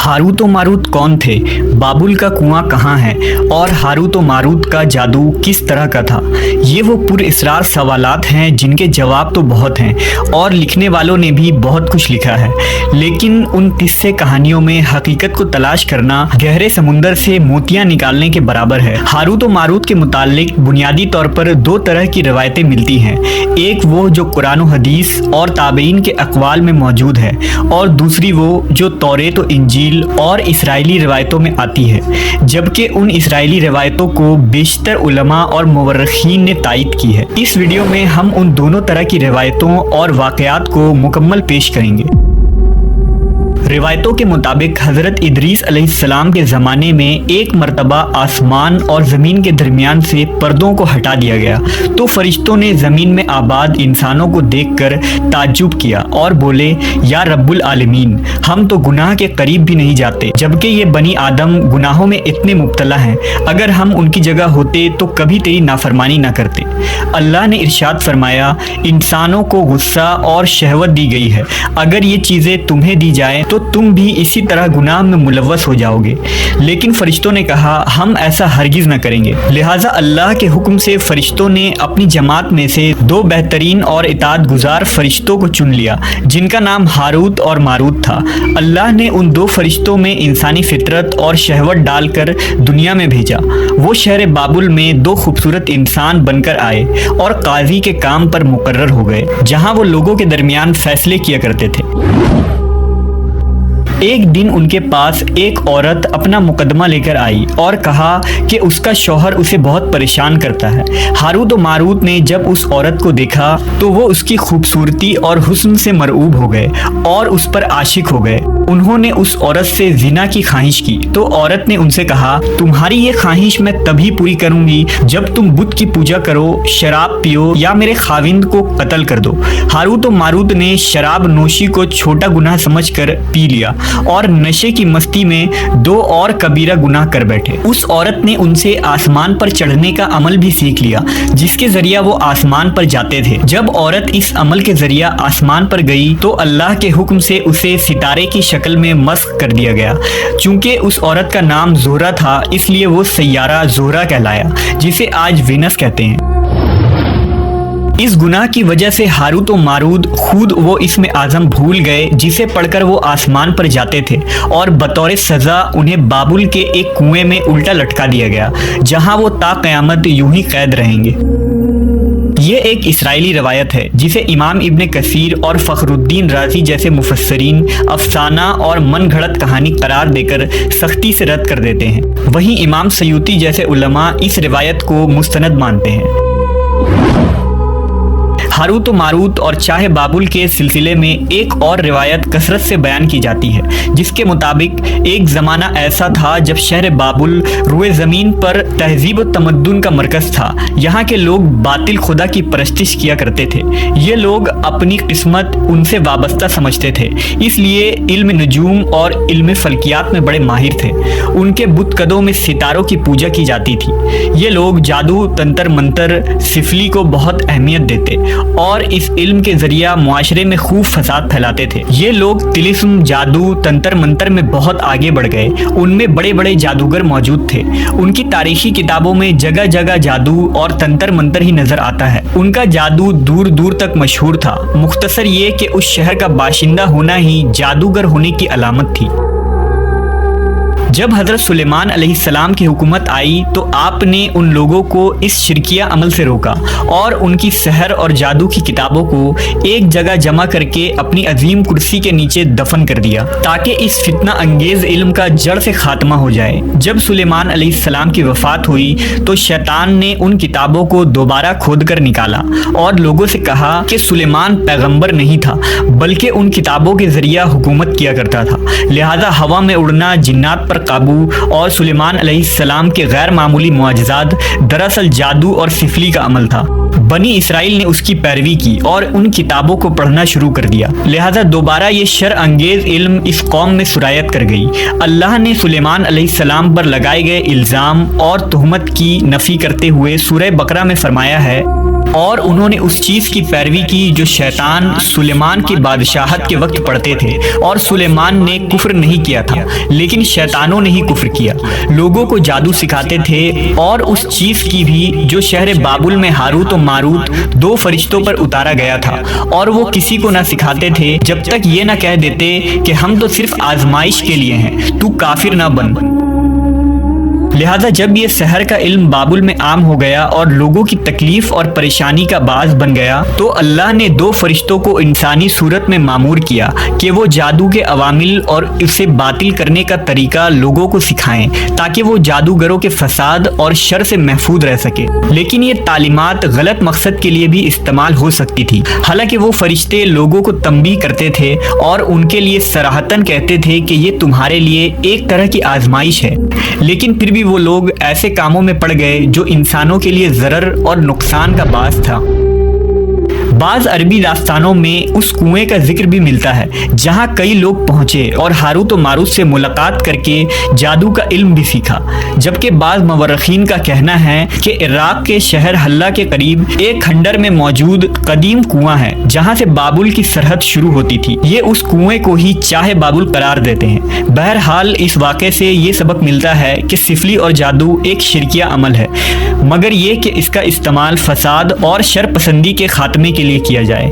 Harut व Marut कौन थे, बाबुल का कुआं कहाँ है और हारूत व मारूत का जादू किस तरह का था। ये वो पुरअसरार सवालात हैं जिनके जवाब तो बहुत हैं और लिखने वालों ने भी बहुत कुछ लिखा है, लेकिन उन किस्से कहानियों में हकीकत को तलाश करना गहरे समुंदर से मोतियां निकालने के बराबर है। हारूत व मारूत के मुताल्लिक बुनियादी तौर पर दो तरह की रवायतें मिलती हैं, एक वो जो कुरान व हदीस और ताबईन के अक़वाल में मौजूद है और दूसरी वो जो तौरेत व इंजील और इसराइली रवायतों में आती है, जबकि उन इसराइली रवायतों को बेशतर उलमा और मुवर्रिखीन ने तायद की है। इस वीडियो में हम उन दोनों तरह की रवायतों और वाक़यात को मुकम्मल पेश करेंगे। रिवायतों के मुताबिक हज़रत इदरीस अलैहिस्सलाम के ज़माने में एक मरतबा आसमान और ज़मीन के दरमियान से पर्दों को हटा दिया गया तो फरिश्तों ने ज़मीन में आबाद इंसानों को देखकर ताज्जुब किया और बोले, या रब्बुल आलमीन, हम तो गुनाह के करीब भी नहीं जाते, जबकि ये बनी आदम गुनाहों में इतने मुब्तला हैं। अगर हम उनकी जगह होते तो कभी तेरी नाफरमानी ना करते। अल्लाह ने इरशाद फरमाया, इंसानों को गुस्सा और शहवत दी गई है, अगर ये चीज़ें तुम्हें दी जाए तो तुम भी इसी तरह गुनाह में मुलव्वस हो जाओगे। लेकिन फरिश्तों ने कहा, हम ऐसा हरगिज़ न करेंगे। लिहाजा अल्लाह के हुक्म से फरिश्तों ने अपनी जमात में से दो बेहतरीन और इताअत गुजार फरिश्तों को चुन लिया, जिनका नाम हारूत और मारूत था। अल्लाह ने उन दो फरिश्तों में इंसानी फितरत और शहवत डालकर दुनिया में भेजा। वो शहर बाबुल में दो खूबसूरत इंसान बनकर आए और काजी के काम पर मुकर्रर हो गए, जहाँ वो लोगों के दरमियान फैसले किया करते थे। एक दिन उनके पास एक औरत अपना मुकदमा लेकर आई और कहा कि उसका शौहर उसे बहुत परेशान करता है। हारूत व मारूत ने जब उस औरत को देखा तो वो उसकी खूबसूरती और हुस्न से मरऊब हो गए और उस पर आशिक हो गए। उन्होंने उस औरत से जिना की ख्वाहिश की तो औरत ने उनसे कहा, तुम्हारी ये ख्वाहिश मैं तभी पूरी करूंगी जब तुम बुत की पूजा करो, शराब पियो या मेरे खाविंद को कत्ल कर दो। हारूत व मारूत ने शराब नोशी को छोटा गुनाह समझकर पी लिया और नशे की मस्ती में दो और कबीरा गुनाह कर बैठे। उस औरत ने उनसे आसमान पर चढ़ने का अमल भी सीख लिया, जिसके जरिया वो आसमान पर जाते थे। जब औरत इस अमल के जरिया आसमान पर गई तो अल्लाह के हुक्म से उसे सितारे की शक्ल में मस्ख कर दिया गया। चूंकि उस औरत का नाम ज़ोहरा था, इसलिए वो सैयारा ज़ोहरा कहलाया, जिसे आज वीनस कहते हैं। इस गुनाह की वजह से हारूत व मारूत खुद वो इसमें आज़म भूल गए जिसे पढ़कर वो आसमान पर जाते थे और बतौर सज़ा उन्हें बाबुल के एक कुएं में उल्टा लटका दिया गया, जहां वो ता क़यामत यूं ही कैद रहेंगे। ये एक इसराइली रवायत है जिसे इमाम इब्न कसीर और फ़खरुद्दीन राज़ी जैसे मुफस्सरीन अफसाना और मन घड़त कहानी करार देकर सख्ती से रद्द कर देते हैं। वहीं इमाम सयूती जैसे उलमा इस रिवायत को मुस्तनद मानते हैं। हारूत व मारूत और चाहे बाबुल के सिलसिले में एक और रिवायत कसरत से बयान की जाती है, जिसके मुताबिक एक ज़माना ऐसा था जब शहर बाबुल रुए ज़मीन पर तहजीब व तमद्दुन का मरकज़ था। यहाँ के लोग बातिल खुदा की परस्तिश किया करते थे। ये लोग अपनी किस्मत उनसे वाबस्ता समझते थे, इसलिए इल्म नजूम और इल्म फल्कियात में बड़े माहिर थे। उनके बुतकदों में सितारों की पूजा की जाती थी। ये लोग जादू, तंत्र मंत्र, सिफली को बहुत अहमियत देते और इस इल्म के जरिया मुआशरे में खूब फसाद फैलाते थे। ये लोग तिलिस्म, जादू, तंत्र मंत्र में बहुत आगे बढ़ गए। उनमें बड़े बड़े जादूगर मौजूद थे। उनकी तारीखी किताबों में जगह जगह जादू और तंत्र मंत्र ही नजर आता है। उनका जादू दूर दूर तक मशहूर था। मुख्तसर ये कि उस शहर का बाशिंदा होना ही जादूगर होने की अलामत थी। जब हज़रत सुलेमान अलैहिस्सलाम की हुकूमत आई तो आपने उन लोगों को इस शिरकिया अमल से रोका और उनकी सहर और जादू की किताबों को एक जगह जमा करके अपनी अजीम कुर्सी के नीचे दफन कर दिया, ताकि इस फितना अंगेज इल्म का जड़ से खात्मा हो जाए। जब सुलेमान अलैहिस्सलाम की वफात हुई तो शैतान ने उन किताबों को दोबारा खोद कर निकाला और लोगों से कहा कि सुलेमान पैगंबर नहीं था, बल्कि उन किताबों के जरिया हुकूमत किया करता था। लिहाजा हवा में उड़ना, जिन्नात पर काबू और सुलेमान अलैहिस्सलाम के गैर मामूली मुआजिज़ात दरअसल जादू और सिफली का अमल था। बनी इसराइल ने उसकी पैरवी की और उन किताबों को पढ़ना शुरू कर दिया। लिहाजा दोबारा ये शर अंगेज इल्म इस कौम में सुरायत कर गई। अल्लाह ने सुलेमान अलैहिस्सलाम पर लगाए गए इल्ज़ाम और तुहमत की नफ़ी करते हुए सूरह बकरा में फरमाया है, اور انہوں نے اس چیز کی پیروی کی جو شیطان سلیمان کی بادشاہت کے وقت پڑھتے تھے، اور سلیمان نے کفر نہیں کیا تھا لیکن شیطانوں نے ہی کفر کیا۔ لوگوں کو جادو سکھاتے تھے اور اس چیز کی بھی جو شہر بابل میں ہاروت و ماروت 2 فرشتوں پر اتارا گیا تھا، اور وہ کسی کو نہ سکھاتے تھے جب تک یہ نہ کہہ دیتے کہ ہم تو صرف آزمائش کے لیے ہیں، تو کافر نہ بن۔ لہذا جب یہ سحر کا علم بابل میں عام ہو گیا اور لوگوں کی تکلیف اور پریشانی کا باعث بن گیا، تو اللہ نے 2 فرشتوں کو انسانی صورت میں مامور کیا کہ وہ جادو کے عوامل اور اسے باطل کرنے کا طریقہ لوگوں کو سکھائیں تاکہ وہ جادوگروں کے فساد اور شر سے محفوظ رہ سکے۔ لیکن یہ تعلیمات غلط مقصد کے لیے بھی استعمال ہو سکتی تھی۔ حالانکہ وہ فرشتے لوگوں کو تنبیہ کرتے تھے اور ان کے لیے صراحتاً کہتے تھے کہ یہ تمہارے لیے ایک طرح کی آزمائش ہے، لیکن پھر بھی وہ لوگ ایسے کاموں میں پڑ گئے جو انسانوں کے لیے ضرر اور نقصان کا باعث تھا۔ بعض عربی داستانوں میں اس کنویں کا ذکر بھی ملتا ہے جہاں کئی لوگ پہنچے اور ہاروت و ماروت سے ملاقات کر کے جادو کا علم بھی سیکھا، جبکہ بعض مورخین کا کہنا ہے کہ عراق کے شہر حلہ کے قریب ایک کھنڈر میں موجود قدیم کنواں ہے جہاں سے بابل کی سرحد شروع ہوتی تھی۔ یہ اس کنویں کو ہی چاہے بابل قرار دیتے ہیں۔ بہرحال اس واقعے سے یہ سبق ملتا ہے کہ سفلی اور جادو ایک شرکیہ عمل ہے، مگر یہ کہ اس کا استعمال فساد اور شر پسندی کے خاتمے کے لیے کیا جائے۔